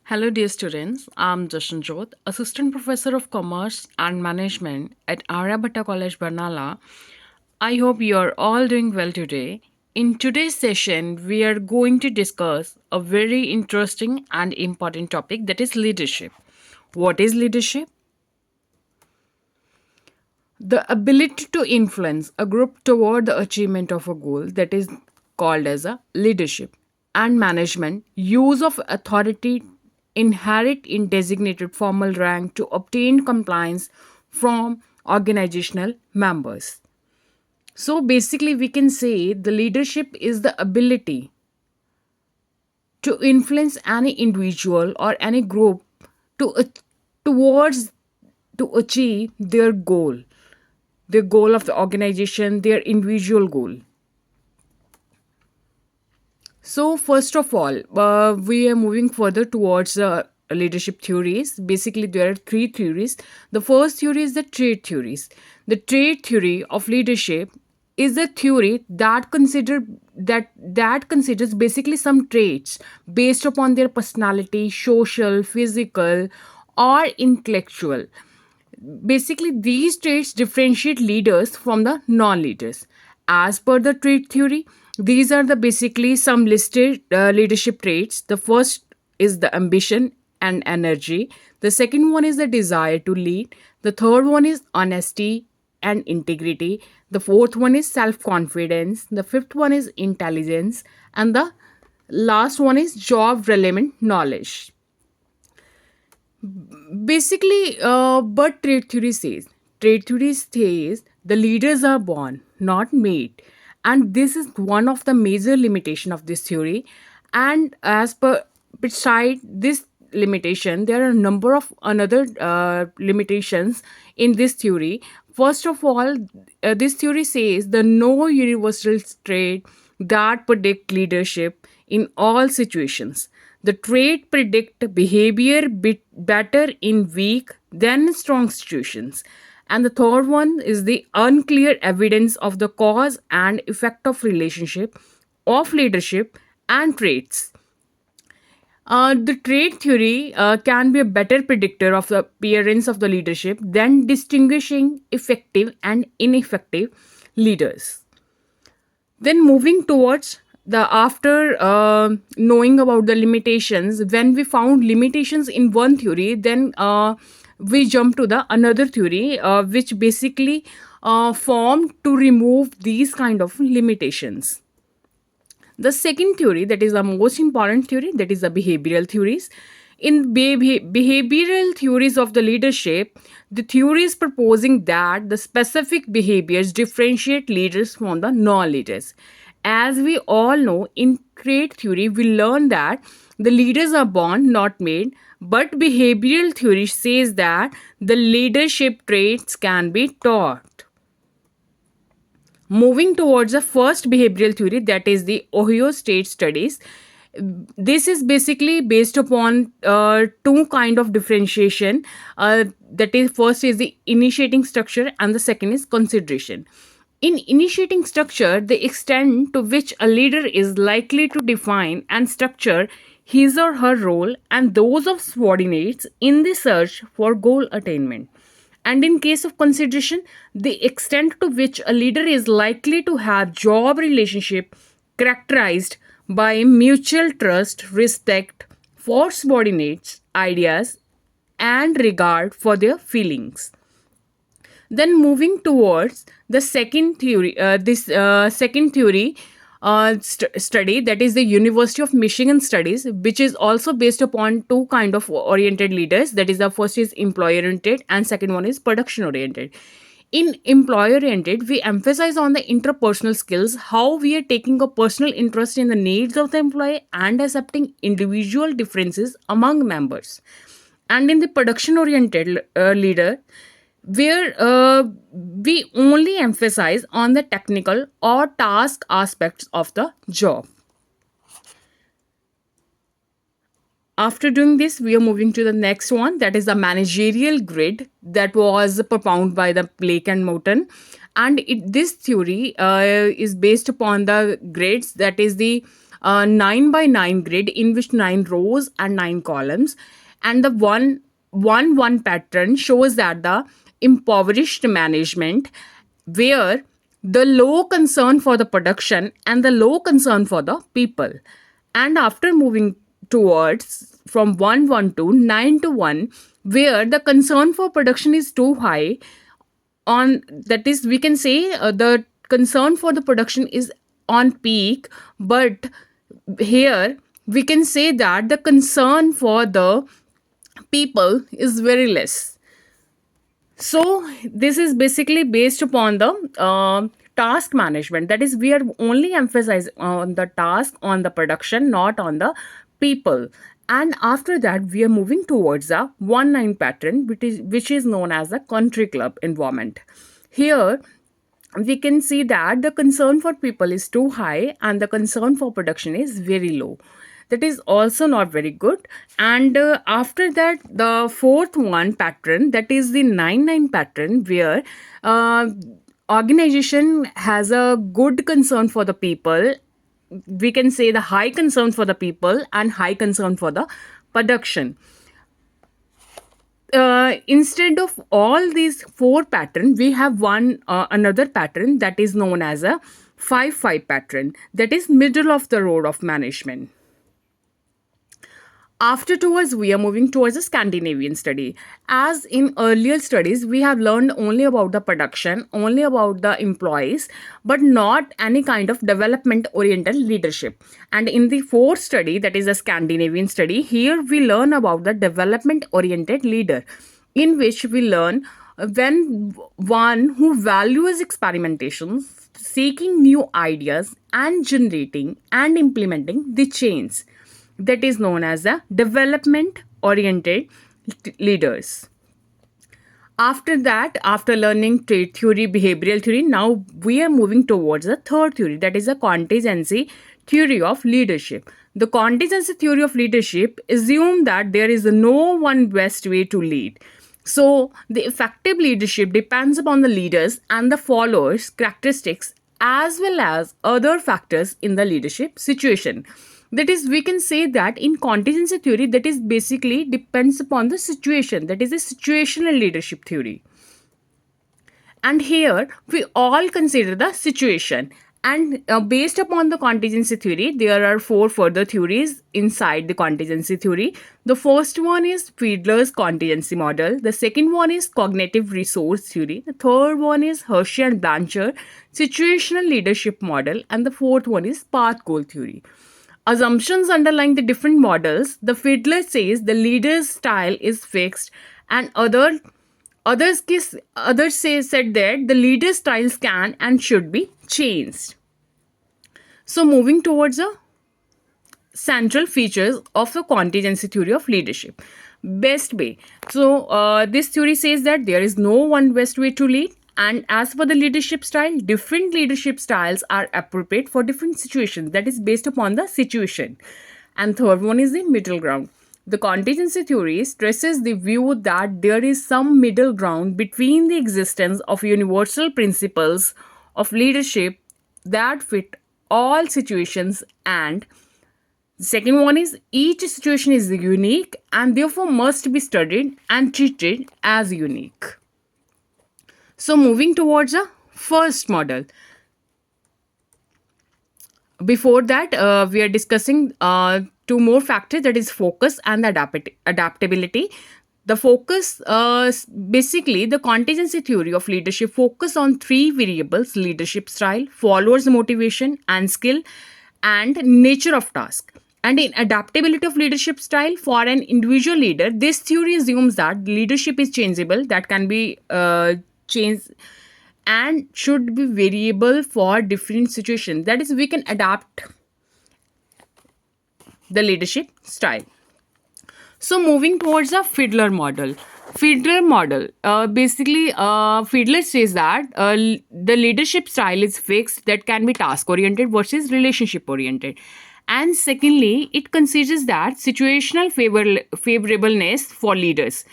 Hello, dear students. I'm Jashanjot, Assistant Professor of Commerce and Management at Aryabhatta College, Barnala. I hope you are all doing well today. In today's session, we are going to discuss a very interesting and important topic, that is leadership. What is leadership? The ability to influence a group toward the achievement of a goal, that is called as a leadership. And management, use of authority inherent in designated formal rank to obtain compliance from organizational members. So basically we can say the leadership is the ability to influence any individual or any group to towards to achieve their goal, the goal of the organization, their individual goal. So, first of all, we are moving further towards leadership theories. Basically, there are three theories. The first theory is the trait theories. The trait theory of leadership is a theory that considers basically some traits based upon their personality, social, physical, or intellectual. Basically, these traits differentiate leaders from the non-leaders. As per the trait theory, these are the basically some listed leadership traits. The first is the ambition and energy. The second one is the desire to lead. The third one is honesty and integrity. The fourth one is self-confidence. The fifth one is intelligence. And the last one is job relevant knowledge. Basically, but trade theory says the leaders are born, not made, and this is one of the major limitation of this theory. And as per beside this limitation, there are a number of another limitations in this theory. First of all, this theory says the no universal trait that predict leadership in all situations. The trait predict behavior better in weak than strong situations. And the third one is the unclear evidence of the cause and effect of relationship of leadership and traits. The trait theory can be a better predictor of the appearance of the leadership than distinguishing effective and ineffective leaders. Then moving towards the after knowing about the limitations, when we found limitations in one theory, then we jump to the another theory which basically formed to remove these kind of limitations. The second theory, that is the most important theory, that is the behavioral theories. In behavioral theories of the leadership, the theory is proposing that the specific behaviors differentiate leaders from the non-leaders. As we all know, in trait theory, we learn that the leaders are born, not made, but behavioral theory says that the leadership traits can be taught. Moving towards the first behavioral theory, that is the Ohio State studies. This is basically based upon two kind of differentiation. That is, first is the initiating structure and the second is consideration. In initiating structure, the extent to which a leader is likely to define and structure his or her role and those of subordinates in the search for goal attainment. And in case of consideration, the extent to which a leader is likely to have job relationship characterized by mutual trust, respect for subordinates' ideas, and regard for their feelings. Then moving towards the second theory, this second theory study, that is the University of Michigan studies, which is also based upon two kind of oriented leaders. That is, the first is employer oriented and second one is production oriented. In employer oriented, we emphasize on the interpersonal skills, how we are taking a personal interest in the needs of the employee and accepting individual differences among members. And in the production oriented leader, where we only emphasize on the technical or task aspects of the job. After doing this, we are moving to the next one, that is the managerial grid, that was propounded by the Blake and Moten. And this theory is based upon the grids, that is the a 9 by 9 grid in which 9 rows and 9 columns, and the one pattern shows that the impoverished management, where the low concern for the production and the low concern for the people. And after moving towards from 1 1 to 9 to 1, where the concern for production is too high, on that is we can say the concern for the production is on peak, but here we can say that the concern for the people is very less. So this is basically based upon the task management. That is, we are only emphasize on the task, on the production, not on the people. And after that, we are moving towards a 1 9 pattern, which is known as the country club environment. Here, we can see that the concern for people is too high and the concern for production is very low. That is also not very good. And after that, the fourth one pattern, that is the 9 9 pattern, where uh, organization has a good concern for the people. We can say the high concern for the people and high concern for the production. Instead of all these four patterns, we have one another pattern that is known as a 5 5 pattern, that is middle of the road of management. After towards, we are moving towards a Scandinavian study. As in earlier studies, we have learned only about the production, only about the employees, but not any kind of development oriented leadership. And in the fourth study, that is a Scandinavian study, here we learn about the development oriented leader, in which we learn when one who values experimentation, seeking new ideas, and generating and implementing the change, that is known as the development oriented leaders. After that, after learning trade theory, behavioral theory, now we are moving towards the third theory, that is a contingency theory of leadership. The contingency theory of leadership assumes that there is no one best way to lead. So, the effective leadership depends upon the leaders and the followers' characteristics as well as other factors in the leadership situation. That is, we can say that in contingency theory, that is basically depends upon the situation. That is a situational leadership theory. And here we all consider the situation. And based upon the contingency theory, there are four further theories inside the contingency theory. The first one is Fiedler's contingency model. The second one is cognitive resource theory. The third one is Hershey and Blanchard situational leadership model. And the fourth one is path goal theory. Assumptions underlying the different models, the Fiedler says the leader's style is fixed, and others said that the leader's styles can and should be changed. So moving towards the central features of the contingency theory of leadership. Best way. So this theory says that there is no one best way to lead. And as for the leadership style, different leadership styles are appropriate for different situations. That is based upon the situation. And third one is the middle ground. The contingency theory stresses the view that there is some middle ground between the existence of universal principles of leadership that fit all situations, and the second one is each situation is unique and therefore must be studied and treated as unique. So moving towards the first model. Before that, we are discussing two more factors, that is focus and adaptability. The focus, basically the contingency theory of leadership focus on three variables: leadership style, followers motivation and skill, and nature of task. And in adaptability of leadership style for an individual leader, this theory assumes that leadership is changeable, that can be changed and should be variable for different situations. That is, we can adapt the leadership style. So moving towards the Fiedler model. Basically, Fiedler says that the leadership style is fixed, that can be task oriented versus relationship oriented. And secondly, it considers that situational favorableness for leaders.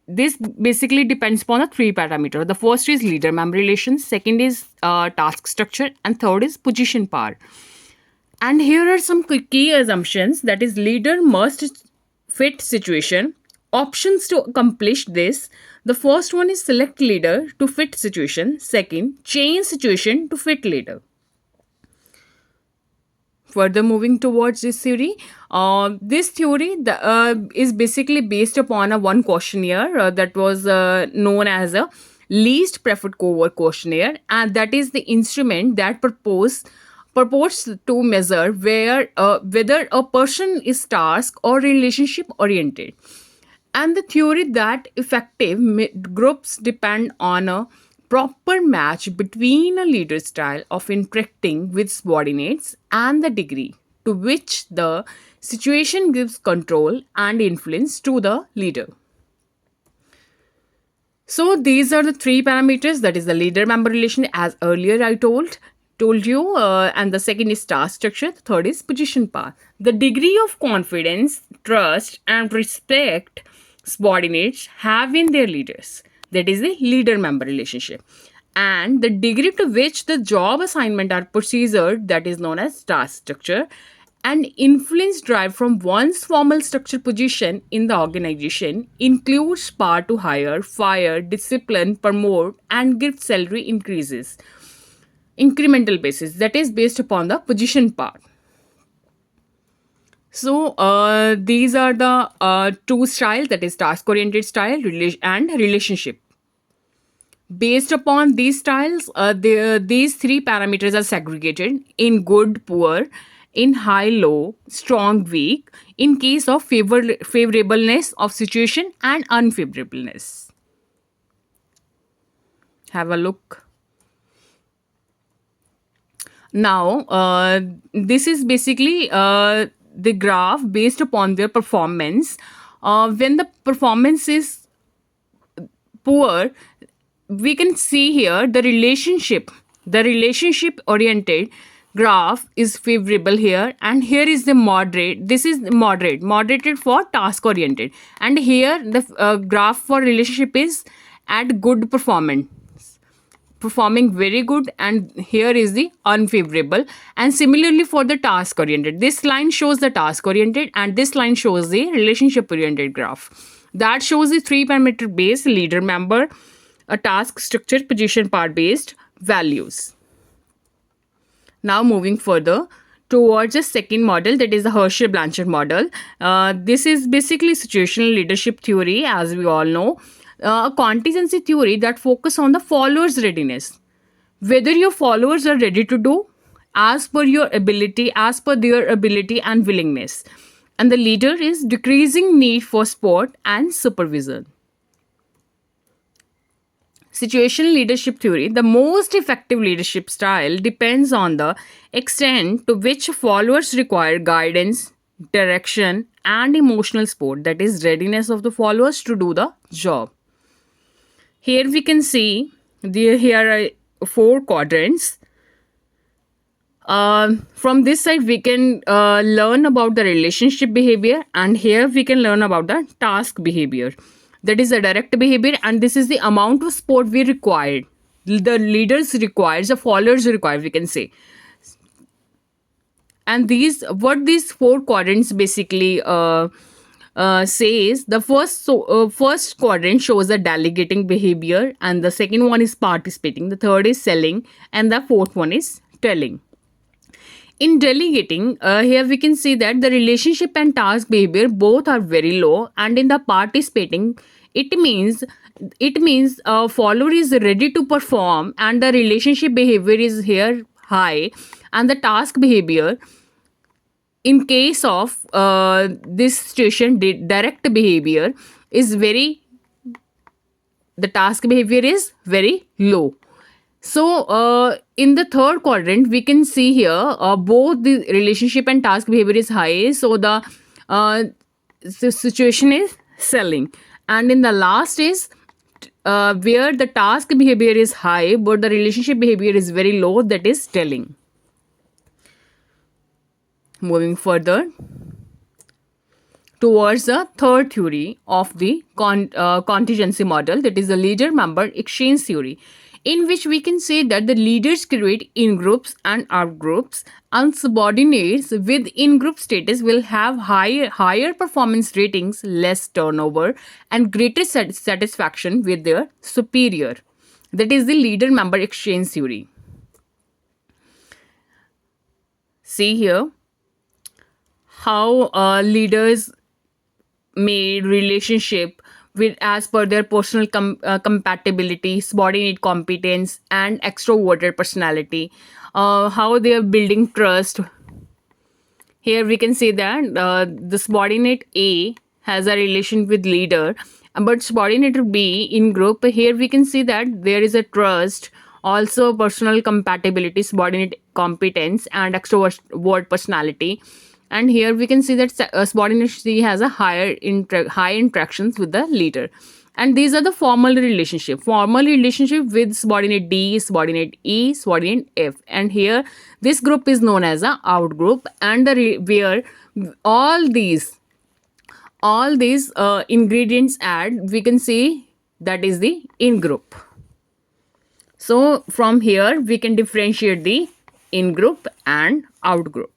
This basically depends upon the three parameters. The first is leader member relations, second is task structure, and third is position power. And here are some key assumptions, that is, leader must fit situation. Options to accomplish this. The first one is select leader to fit situation. Second, change situation to fit leader. Further moving towards this theory, is basically based upon a one questionnaire that was known as a least preferred cohort questionnaire, and that is the instrument that purports to measure whether a person is task or relationship oriented, and the theory that effective groups depend on a proper match between a leader's style of interacting with subordinates and the degree to which the situation gives control and influence to the leader. So these are the three parameters, that is the leader member relation, as earlier I told you, and the second is task structure, the third is position path. The degree of confidence, trust and respect subordinates have in their leaders, that is the leader member relationship, and the degree to which the job assignment are procedured, that is known as task structure, and influence derived from one's formal structure position in the organization includes power to hire, fire, discipline, promote, and give salary increases, incremental basis, that is based upon the position part. So these are the two styles, that is task oriented style and relationship. Based upon these styles, these three parameters are segregated in good, poor, in high, low, strong, weak, in case of favorableness of situation and unfavorableness. Have a look. Now, this is basically the graph based upon their performance. When the performance is poor, we can see here the relationship oriented graph is favorable here, and here is the moderate, this is moderated for task oriented, and here the graph for relationship is at good performing very good, and here is the unfavorable. And similarly for the task oriented, this line shows the task oriented and this line shows the relationship oriented graph, that shows the three parameter based leader member, a task structure, position part based values. Now moving further towards the second model, that is the Herschel-Blanchard model. This is basically situational leadership theory, as we all know, a contingency theory that focus on the followers' readiness, whether your followers are ready to do as per your ability, as per their ability and willingness, and the leader is decreasing need for support and supervision. Situational leadership theory, the most effective leadership style depends on the extent to which followers require guidance, direction, and emotional support, that is, readiness of the followers to do the job. Here we can see here are four quadrants. From this side, we can learn about the relationship behavior, and here we can learn about the task behavior. That is a direct behavior, and this is the amount of support we required. The leaders requires, the followers require, we can say. And these four quadrants basically says, the first quadrant shows the delegating behavior, and the second one is participating, the third is selling, and the fourth one is telling. In delegating, here we can see that the relationship and task behavior both are very low, and in the participating, it means a follower is ready to perform, and the relationship behavior is here high, and the task behavior, in case of this situation, direct behavior is very, the task behavior is very low. So in the third quadrant, we can see here both the relationship and task behavior is high. So the situation is selling. And in the last is where the task behavior is high, but the relationship behavior is very low, that is telling. Moving further towards the third theory of the contingency model, that is the leader member exchange theory. in which we can say that the leaders create in groups and out groups, and subordinates with in group status will have higher performance ratings, less turnover, and greater satisfaction with their superior. That is the leader member exchange theory. See here how leaders made relationship with as per their personal compatibility, subordinate competence, and extroverted personality. How they are building trust. Here we can say that the subordinate A has a relation with leader, but subordinate B in group. Here we can see that there is a trust, also personal compatibility, subordinate competence, and extrovert personality. And here we can see that subordinate C has a high interactions with the leader. And these are the formal relationship. Formal relationship with subordinate D, subordinate E, subordinate F. And here this group is known as a out group, and where all these ingredients add, we can say that is the in group. So from here we can differentiate the in group and out group.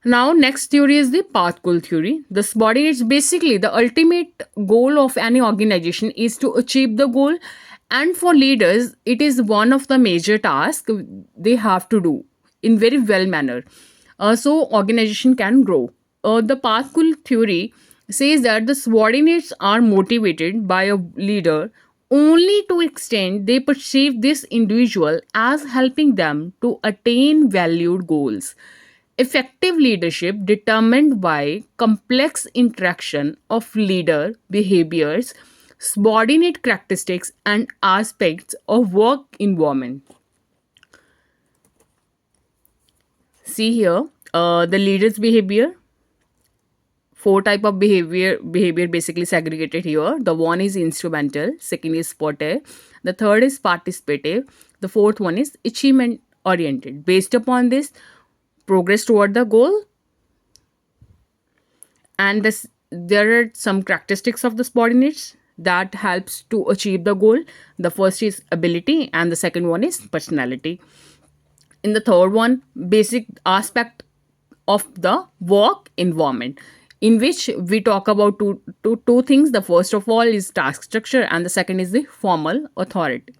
Now, next theory is the path goal theory. The subordinates, basically the ultimate goal of any organization is to achieve the goal, and for leaders, it is one of the major tasks they have to do in very well manner. So organization can grow. The path goal theory says that the subordinates are motivated by a leader only to extent they perceive this individual as helping them to attain valued goals. Effective leadership determined by complex interaction of leader behaviors, subordinate characteristics, and aspects of work environment. See here, the leader's behavior. Four type of behavior basically segregated here. The one is instrumental, second is supportive, the third is participative, the fourth one is achievement oriented. Based upon this, progress toward the goal, and there are some characteristics of the subordinates that helps to achieve the goal. The first is ability, and the second one is personality. In the third one, basic aspect of the work environment, in which we talk about two things. The first of all is task structure, and the second is the formal authority.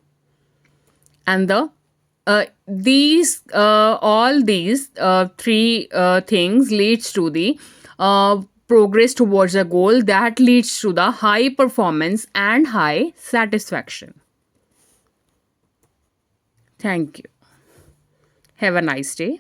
And the these all these three things leads to the progress towards a goal that leads to the high performance and high satisfaction. Thank you. Have a nice day.